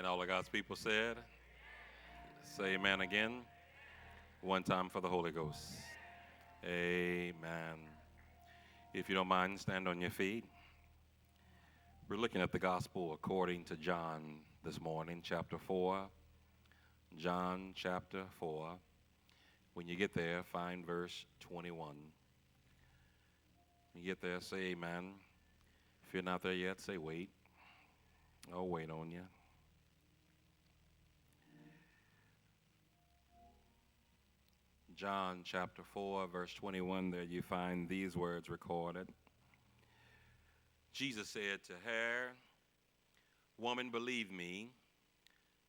And all of God's people said, say amen again. One time for the Holy Ghost. Amen. If you don't mind, stand on your feet. We're looking at the gospel according to John this morning, chapter 4. John chapter 4. When you get there, find verse 21. When you get there, say amen. If you're not there yet, say wait. I'll wait on you. John chapter 4, verse 21, there you find these words recorded. Jesus said to her, "Woman, believe me,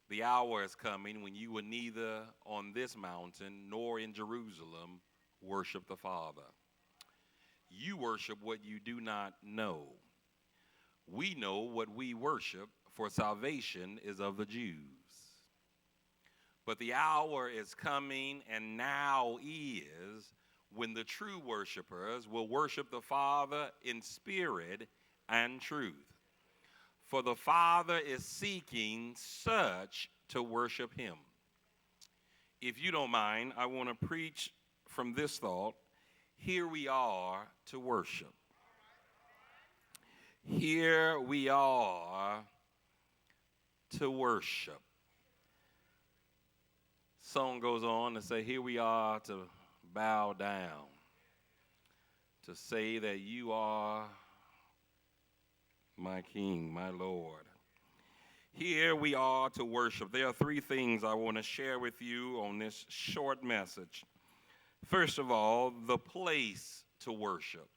the hour is coming when you will neither on this mountain nor in Jerusalem worship the Father. You worship what you do not know. We know what we worship, for salvation is of the Jews. But the hour is coming, and now is, when the true worshipers will worship the Father in spirit and truth. For the Father is seeking such to worship him." If you don't mind, I want to preach from this thought. Here we are to worship. Here we are to worship. Song goes on to say, here we are to bow down, to say that you are my King, my Lord. Here we are to worship. There are three things I want to share with you on this short message. First of all, the place to worship.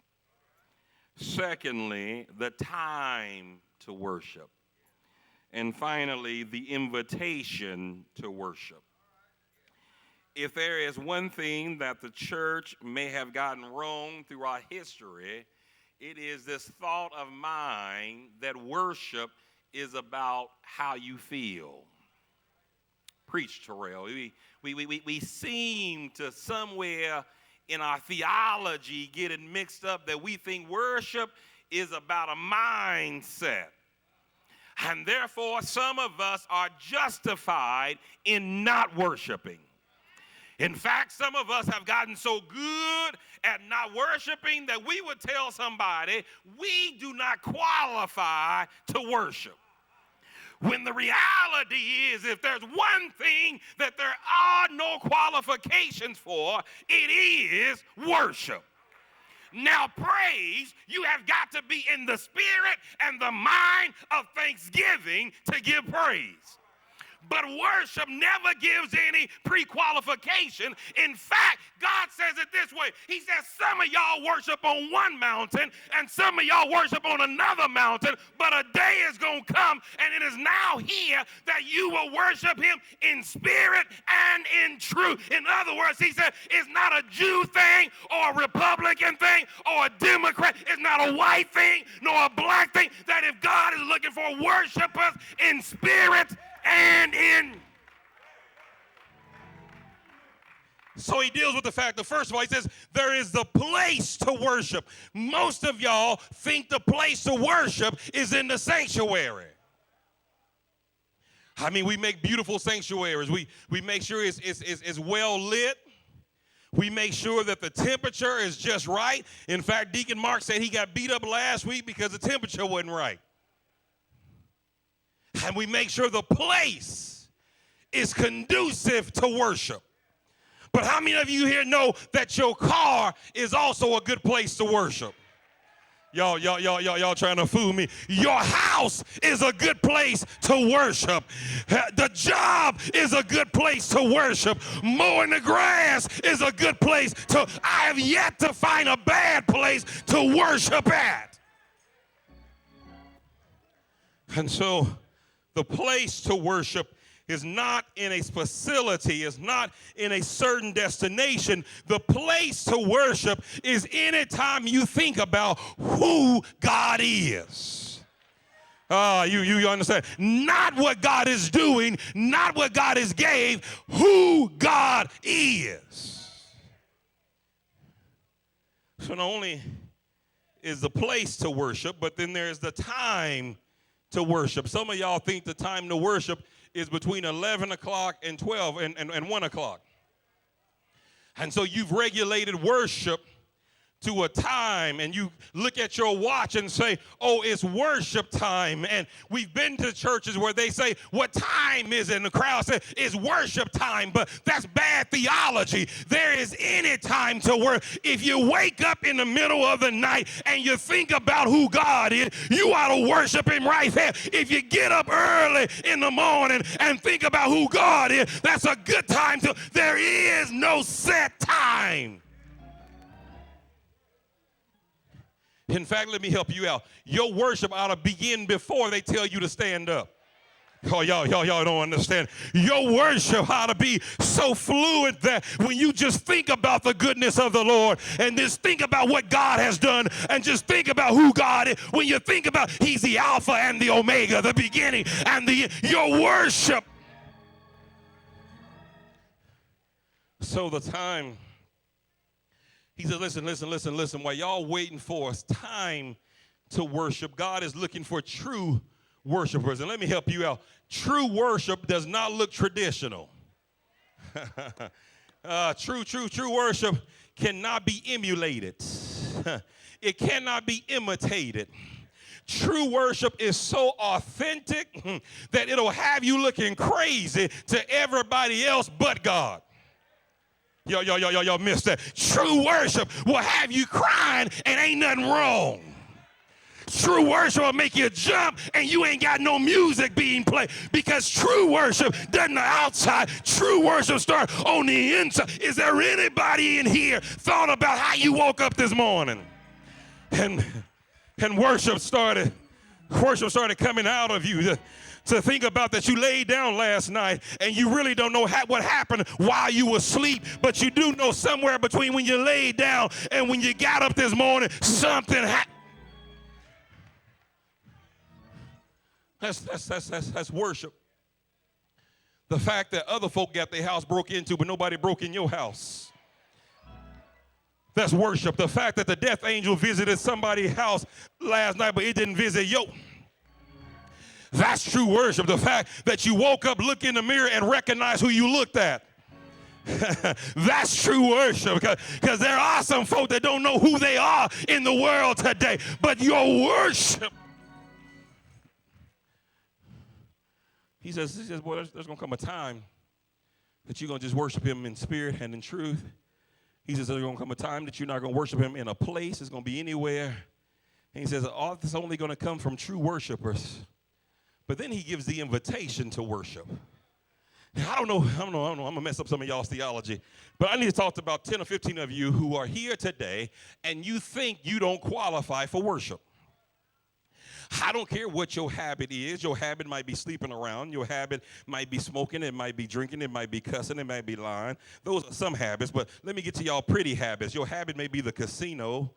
Secondly, the time to worship. And finally, the invitation to worship. If there is one thing that the church may have gotten wrong throughout history, it is this thought of mine that worship is about how you feel. Preach, Terrell. We seem to somewhere in our theology get it mixed up that we think worship is about a mindset. And therefore, some of us are justified in not worshiping. In fact, some of us have gotten so good at not worshiping that we would tell somebody we do not qualify to worship. When the reality is, if there's one thing that there are no qualifications for, it is worship. Now, praise, you have got to be in the spirit and the mind of thanksgiving to give praise. But worship never gives any pre-qualification. In fact, God says it this way. He says some of y'all worship on one mountain and some of y'all worship on another mountain, but a day is going to come, and it is now here that you will worship him in spirit and in truth. In other words, he said it's not a Jew thing or a Republican thing or a Democrat. It's not a white thing nor a black thing. That if God is looking for worshipers in spirit and in. So he deals with the fact that, first of all, he says there is the place to worship. Most of y'all think the place to worship is in the sanctuary. I mean, we make beautiful sanctuaries. We make sure it's well lit. We make sure that the temperature is just right. In fact, Deacon Mark said he got beat up last week because the temperature wasn't right. And we make sure the place is conducive to worship. But how many of you here know that your car is also a good place to worship? Y'all trying to fool me. Your house is a good place to worship. The job is a good place to worship. Mowing the grass is a good place to. I have yet to find a bad place to worship at. And so, the place to worship is not in a facility, is not in a certain destination. The place to worship is any time you think about who God is. You understand? Not what God is doing, not what God has gave, who God is. So not only is the place to worship, but then there's the time to worship. Some of y'all think the time to worship is between 11 o'clock and 12 and 1 o'clock. And so you've regulated worship to a time, and you look at your watch and say, oh, it's worship time. And we've been to churches where they say, what time is it? And the crowd says, it's worship time. But that's bad theology. There is any time to work. If you wake up in the middle of the night and you think about who God is, you ought to worship him right there. If you get up early in the morning and think about who God is, that's a good time to. There is no set time. In fact, let me help you out. Your worship ought to begin before they tell you to stand up. Oh, y'all don't understand. Your worship ought to be so fluid that when you just think about the goodness of the Lord and just think about what God has done and just think about who God is, when you think about he's the Alpha and the Omega, the beginning and the end, your worship. So the time, he said, listen. While y'all waiting for us, time to worship, God is looking for true worshipers. And let me help you out. True worship does not look traditional. True worship cannot be emulated. It cannot be imitated. True worship is so authentic that it'll have you looking crazy to everybody else but God. Y'all missed that. True worship will have you crying and ain't nothing wrong. True worship will make you jump and you ain't got no music being played, because true worship doesn't outside. True worship starts on the inside. Is there anybody in here thought about how you woke up this morning? And worship started coming out of you. To think about that you laid down last night and you really don't know what happened while you were asleep, but you do know somewhere between when you laid down and when you got up this morning, something happened. That's worship. The fact that other folk got their house broke into, but nobody broke in your house. That's worship. The fact that the death angel visited somebody's house last night, but it didn't visit yours. That's true worship. The fact that you woke up, look in the mirror, and recognize who you looked at. That's true worship. Because there are some folk that don't know who they are in the world today. But your worship. He says, boy, there's going to come a time that you're going to just worship him in spirit and in truth. He says, there's going to come a time that you're not going to worship him in a place. It's going to be anywhere. And he says, all this is only going to come from true worshipers. But then he gives the invitation to worship. Now, I don't know. I'm going to mess up some of y'all's theology. But I need to talk to about 10 or 15 of you who are here today and you think you don't qualify for worship. I don't care what your habit is. Your habit might be sleeping around. Your habit might be smoking. It might be drinking. It might be cussing. It might be lying. Those are some habits. But let me get to y'all pretty habits. Your habit may be the casino.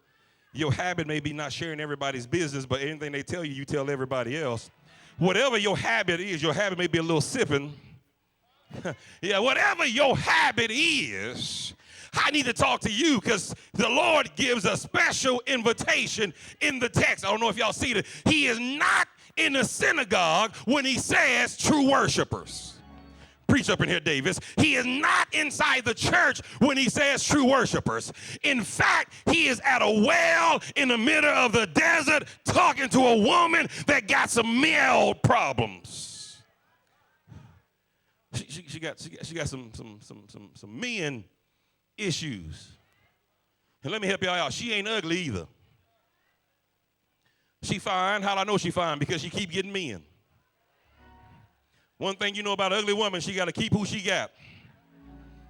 Your habit may be not sharing everybody's business, but anything they tell you, you tell everybody else. Whatever your habit is, your habit may be a little sipping. Yeah, whatever your habit is, I need to talk to you because the Lord gives a special invitation in the text. I don't know if y'all see it. He is not in the synagogue when he says true worshipers. Preach up in here, Davis. He is not inside the church when he says true worshipers. In fact, he is at a well in the middle of the desert talking to a woman that got some male problems. She got some men issues. And let me help y'all out. She ain't ugly either. She fine. How do I know she fine? Because she keep getting men. One thing you know about an ugly woman, she got to keep who she got,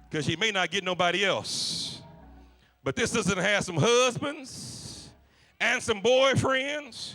because she may not get nobody else. But this sister has some husbands and some boyfriends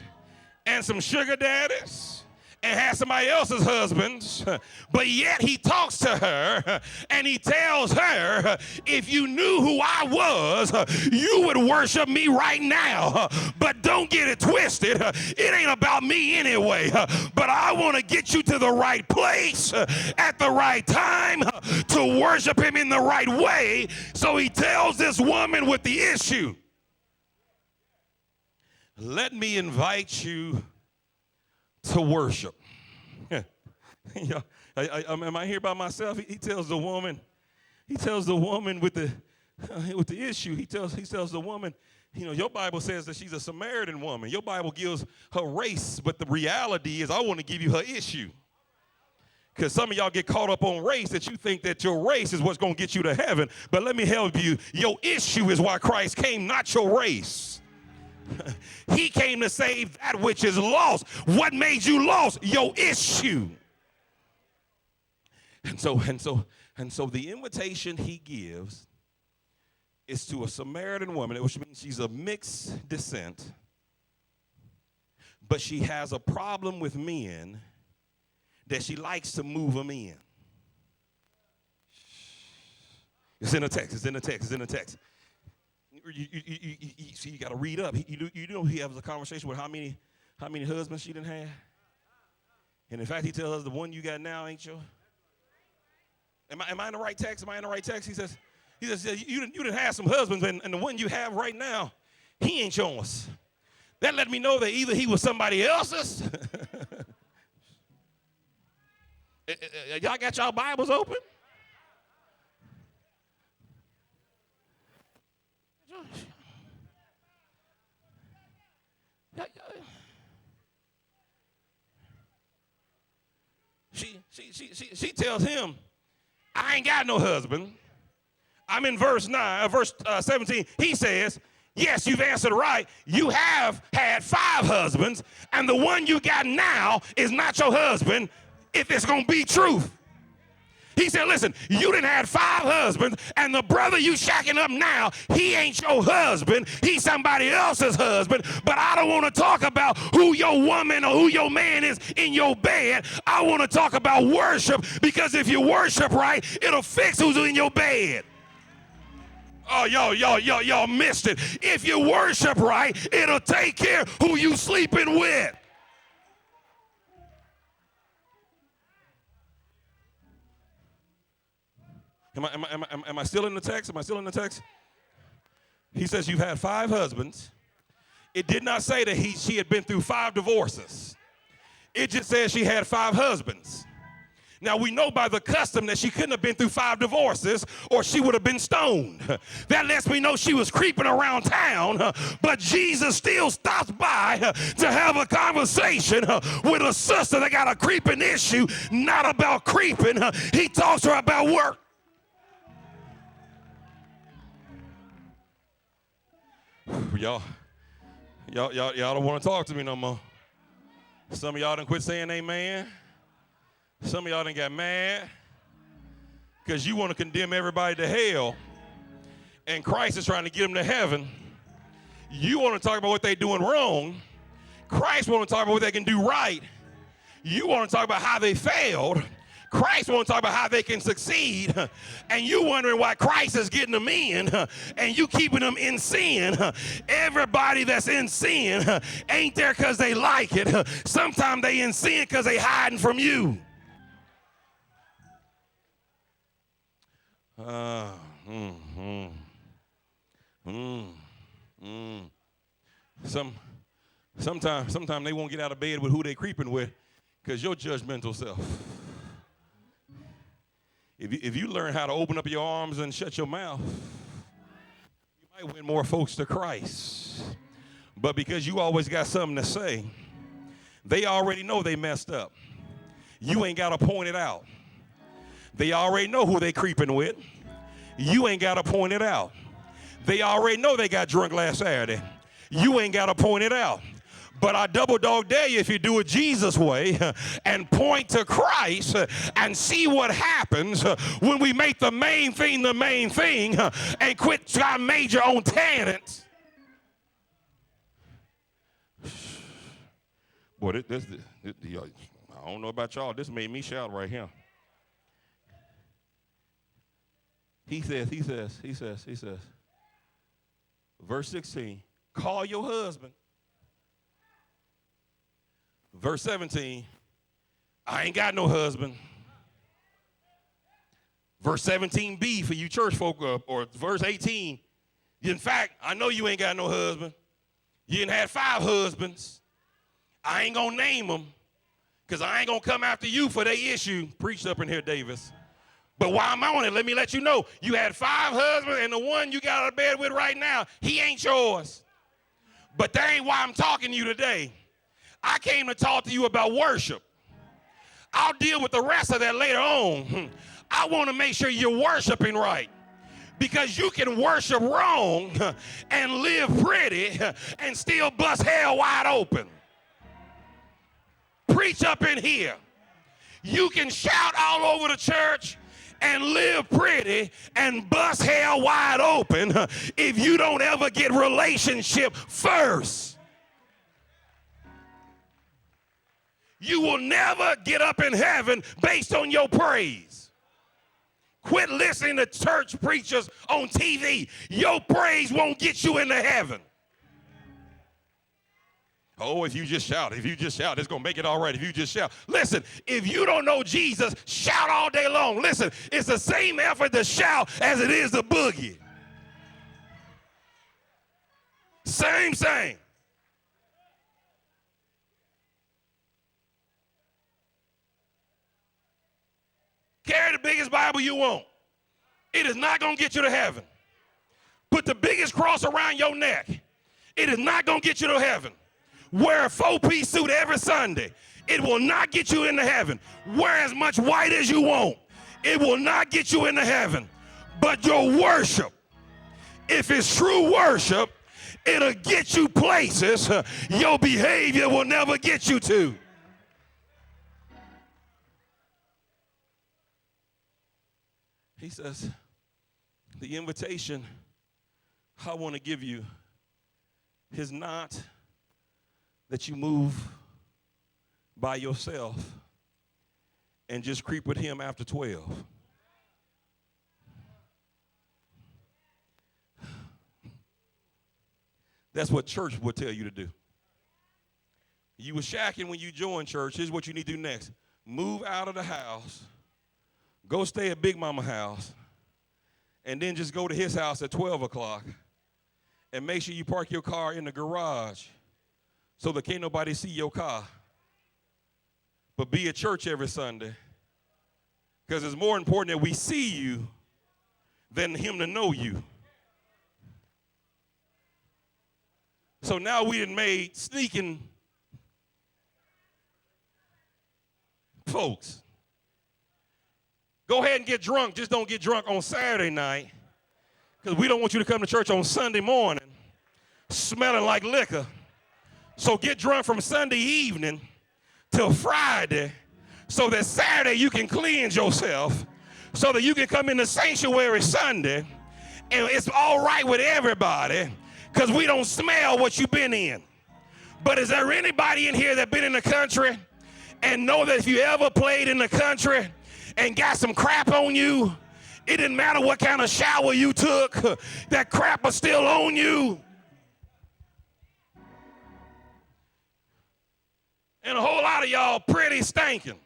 and some sugar daddies and has somebody else's husbands, but yet he talks to her and he tells her, if you knew who I was, you would worship me right now. But don't get it twisted. It ain't about me anyway, but I want to get you to the right place at the right time to worship him in the right way. So he tells this woman with the issue, let me invite you to worship. Yeah, am I here by myself? He tells the woman with the issue. He tells the woman, your Bible says that she's a Samaritan woman. Your Bible gives her race, but the reality is I want to give you her issue. Because some of y'all get caught up on race that you think that your race is what's going to get you to heaven. But let me help you. Your issue is why Christ came, not your race. He came to save that which is lost. What made you lost? Your issue. And so the invitation he gives is to a Samaritan woman, which means she's of mixed descent, but she has a problem with men that she likes to move them in. It's in the text. You got to read up. You know he has a conversation with how many husbands she didn't have? And in fact, he tells us the one you got now ain't yours. Am I in the right text? He says, you didn't have some husbands, and the one you have right now, he ain't yours. That let me know that either he was somebody else's. Y'all got y'all Bibles open? She tells him, I ain't got no husband. I'm in verse 17. He says, yes, you've answered right. You have had 5 husbands, and the one you got now is not your husband, if it's going to be truth. He said, listen, you done had 5 husbands, and the brother you shacking up now, he ain't your husband. He's somebody else's husband. But I don't want to talk about who your woman or who your man is in your bed. I want to talk about worship, because if you worship right, it'll fix who's in your bed. Oh, y'all missed it. If you worship right, it'll take care of who you sleeping with. Am I still in the text? He says you've had 5 husbands. It did not say that she had been through 5 divorces. It just says she had 5 husbands. Now, we know by the custom that she couldn't have been through 5 divorces or she would have been stoned. That lets me know she was creeping around town, but Jesus still stops by to have a conversation with a sister that got a creeping issue, not about creeping. He talks to her about work. Y'all don't want to talk to me no more. Some of y'all done quit saying amen. Some of y'all done got mad because you want to condemn everybody to hell, and Christ is trying to get them to heaven. You want to talk about what they're doing wrong. Christ want to talk about what they can do right. You want to talk about how they failed. Christ wants to talk about how they can succeed, and you wondering why Christ is getting them in, and you keeping them in sin. Everybody that's in sin ain't there because they like it. Sometimes they in sin because they hiding from you. Sometimes they won't get out of bed with who they creeping with because your judgmental self. If you learn how to open up your arms and shut your mouth, you might win more folks to Christ. But because you always got something to say, they already know they messed up. You ain't got to point it out. They already know who they creeping with. You ain't got to point it out. They already know they got drunk last Saturday. You ain't got to point it out. But I double dog dare you if you do it Jesus way and point to Christ and see what happens when we make the main thing and quit trying to major on tangents. Boy, this, I don't know about y'all. This made me shout right here. He says, verse 16, call your husband. Verse 17, I ain't got no husband. Verse 17b for you church folk, or verse 18, in fact, I know you ain't got no husband. You done had 5 husbands. I ain't gonna name them, because I ain't going to come after you for their issue. Preached up in here, Davis. But while I'm on it, let me let you know, you had 5 husbands, and the one you got out of bed with right now, he ain't yours. But that ain't why I'm talking to you today. I came to talk to you about worship. I'll deal with the rest of that later on. I want to make sure you're worshiping right. Because you can worship wrong and live pretty and still bust hell wide open. Preach up in here. You can shout all over the church and live pretty and bust hell wide open if you don't ever get relationship first. You will never get up in heaven based on your praise. Quit listening to church preachers on TV. Your praise won't get you into heaven. Oh, if you just shout, it's going to make it all right if you just shout. Listen, if you don't know Jesus, shout all day long. Listen, it's the same effort to shout as it is to boogie. Same. Carry the biggest Bible you want. It is not going to get you to heaven. Put the biggest cross around your neck. It is not going to get you to heaven. Wear a 4-piece suit every Sunday. It will not get you into heaven. Wear as much white as you want. It will not get you into heaven. But your worship, if it's true worship, it'll get you places your behavior will never get you to. He says, the invitation I want to give you is not that you move by yourself and just creep with him after 12. That's what church would tell you to do. You were shacking when you joined church. Here's what you need to do next. Move out of the house. Go stay at Big Mama house, and then just go to his house at 12 o'clock, and make sure you park your car in the garage so that can't nobody see your car. But be at church every Sunday, because it's more important that we see you than him to know you. So now we done made sneaking folks. Go ahead and get drunk. Just don't get drunk on Saturday night, because we don't want you to come to church on Sunday morning smelling like liquor. So get drunk from Sunday evening till Friday so that Saturday you can cleanse yourself so that you can come in the sanctuary Sunday and it's all right with everybody because we don't smell what you've been in. But is there anybody in here that been in the country and know that if you ever played in the country and got some crap on you, it didn't matter what kind of shower you took, that crap was still on you? And a whole lot of y'all pretty stinking.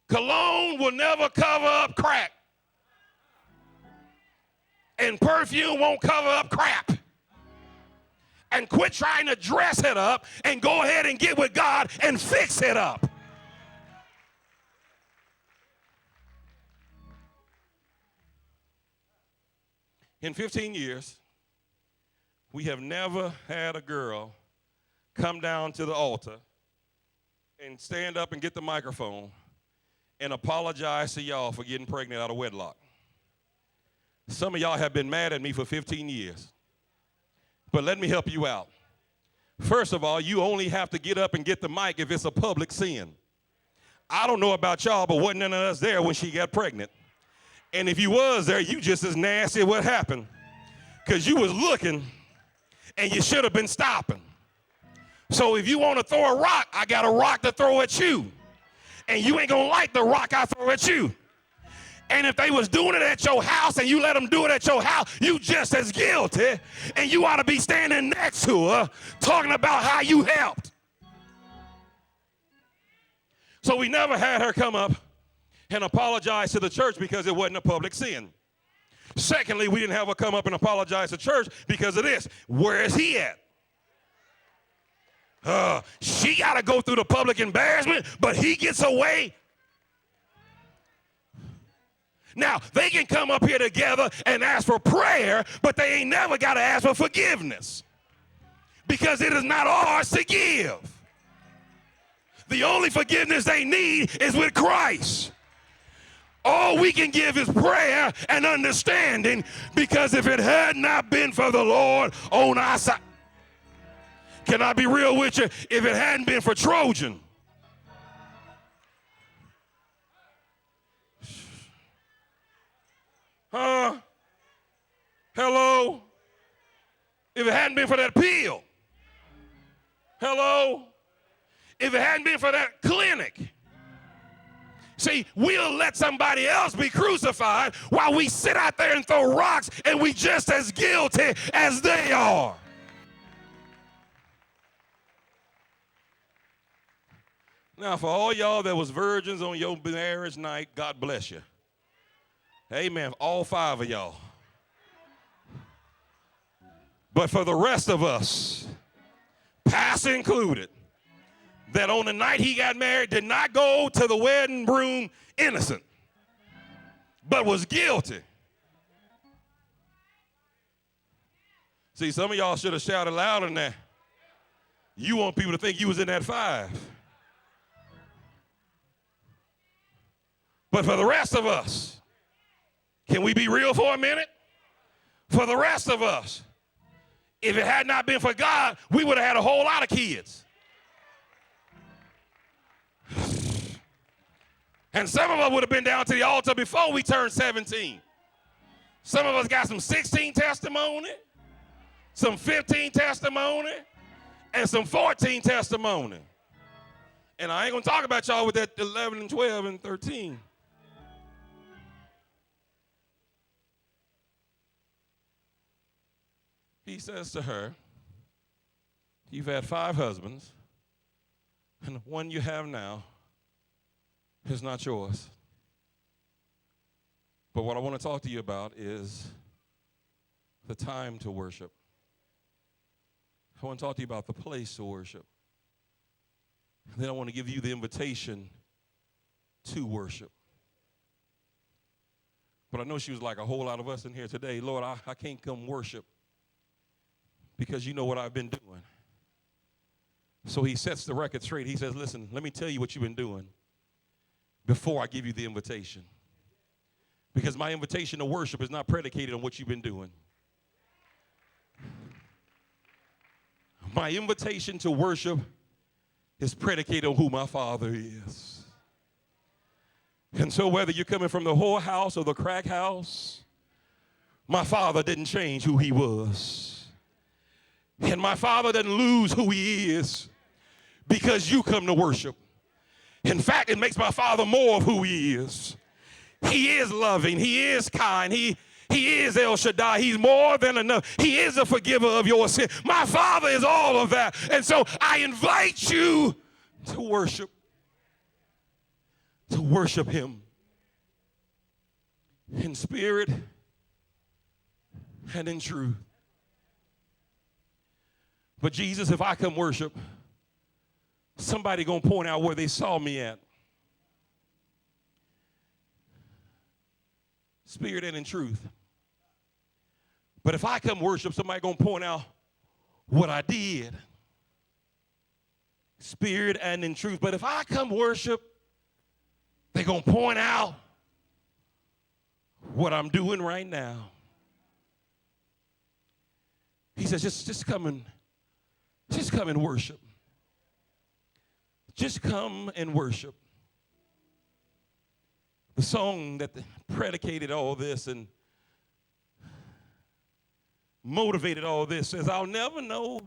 Cologne will never cover up crack. And perfume won't cover up crap. And quit trying to dress it up and go ahead and get with God and fix it up. In 15 years, we have never had a girl come down to the altar and stand up and get the microphone and apologize to y'all for getting pregnant out of wedlock. Some of y'all have been mad at me for 15 years. But let me help you out. First of all, you only have to get up and get the mic if it's a public sin. I don't know about y'all, but wasn't none of us there when she got pregnant. And if you was there, you just as nasty as what happened. Because you was looking and you should have been stopping. So if you want to throw a rock, I got a rock to throw at you. And you ain't going to like the rock I throw at you. And if they was doing it at your house and you let them do it at your house, you just as guilty. And you ought to be standing next to her talking about how you helped. So we never had her come up and apologize to the church because it wasn't a public sin. Secondly, we didn't have her come up and apologize to church because of this. Where is he at? She got to go through the public embarrassment, but he gets away. Now, they can come up here together and ask for prayer, but they ain't never got to ask for forgiveness because it is not ours to give. The only forgiveness they need is with Christ. All we can give is prayer and understanding, because if it had not been for the Lord on our side, can I be real with you? If it hadn't been for Trojan, hello? If it hadn't been for that pill, hello? If it hadn't been for that clinic. See, we'll let somebody else be crucified while we sit out there and throw rocks, and we just as guilty as they are. Now, for all y'all that was virgins on your marriage night, God bless you. Amen. All 5 of y'all. But for the rest of us, pastor included, that on the night he got married did not go to the wedding room innocent, but was guilty. See, some of y'all should have shouted louder than that. You want people to think you was in that 5. But for the rest of us, can we be real for a minute? For the rest of us, if it had not been for God, we would have had a whole lot of kids. And some of us would have been down to the altar before we turned 17. Some of us got some 16 testimony, some 15 testimony, and some 14 testimony. And I ain't going to talk about y'all with that 11 and 12 and 13. He says to her, you've had 5 husbands, and the one you have now is not yours. But what I want to talk to you about is the time to worship. I want to talk to you about the place to worship. And then I want to give you the invitation to worship. But I know she was like a whole lot of us in here today. Lord, I can't come worship because you know what I've been doing. So he sets the record straight. He says, listen, let me tell you what you've been doing before I give you the invitation. Because my invitation to worship is not predicated on what you've been doing. My invitation to worship is predicated on who my Father is. And so whether you're coming from the whorehouse or the crack house, my Father didn't change who he was. And my Father doesn't lose who he is because you come to worship. In fact, it makes my Father more of who he is. He is loving. He is kind. He is El Shaddai. He's more than enough. He is a forgiver of your sin. My Father is all of that. And so I invite you to worship him in spirit and in truth. But Jesus, if I come worship, somebody gonna point out where they saw me at. Spirit and in truth. But if I come worship, somebody gonna point out what I did. Spirit and in truth. But if I come worship, they're gonna point out what I'm doing right now. He says, just come and worship. Just come and worship. The song that predicated all this and motivated all this says, I'll never know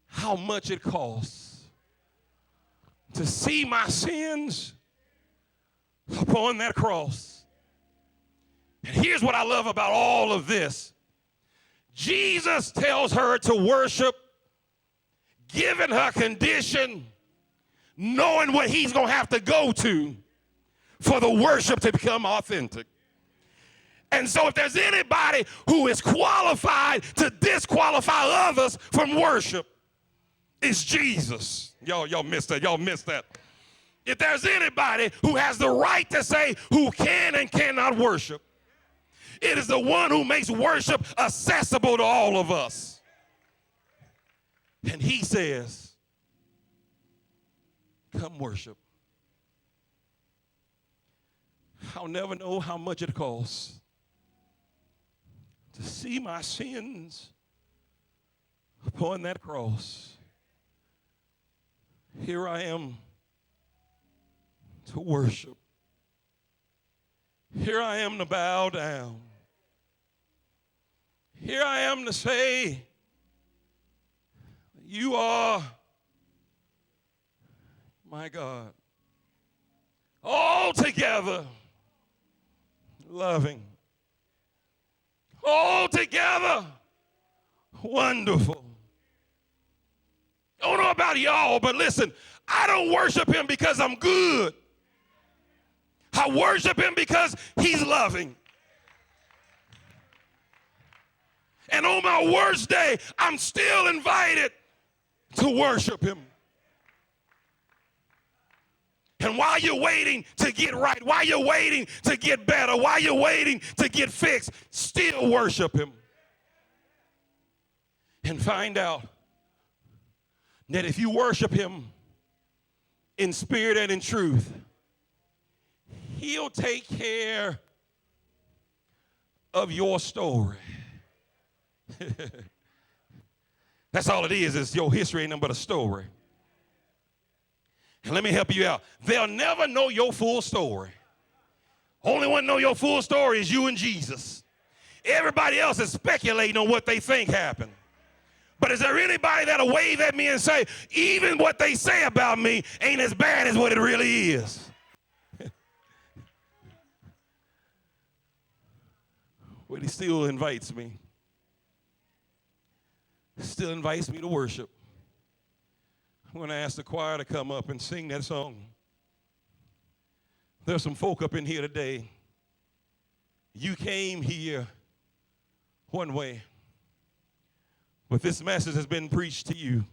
how much it costs to see my sins upon that cross. And here's what I love about all of this. Jesus tells her to worship, given her condition, knowing what he's going to have to go to for the worship to become authentic. And so if there's anybody who is qualified to disqualify others from worship, It's Jesus. Y'all missed that. Y'all missed that. If there's anybody who has the right to say who can and cannot worship, it is the one who makes worship accessible to all of us. And he says, come worship. I'll never know how much it costs to see my sins upon that cross. Here I am to worship. Here I am to bow down. Here I am to say, you are my God. Altogether loving. Altogether wonderful. I don't know about y'all, but listen, I don't worship him because I'm good. I worship him because he's loving. And on my worst day, I'm still invited to worship him. And while you're waiting to get right, while you're waiting to get better, while you're waiting to get fixed, still worship him. And find out that if you worship him in spirit and in truth, he'll take care of your story. That's all it is your history ain't nothing but a story. And let me help you out. They'll never know your full story. Only one know your full story is you and Jesus. Everybody else is speculating on what they think happened. But is there anybody that'll wave at me and say, even what they say about me ain't as bad as what it really is? But he still invites me. Still invites me to worship. I'm going to ask the choir to come up and sing that song. There's some folk up in here today. You came here one way, but this message has been preached to you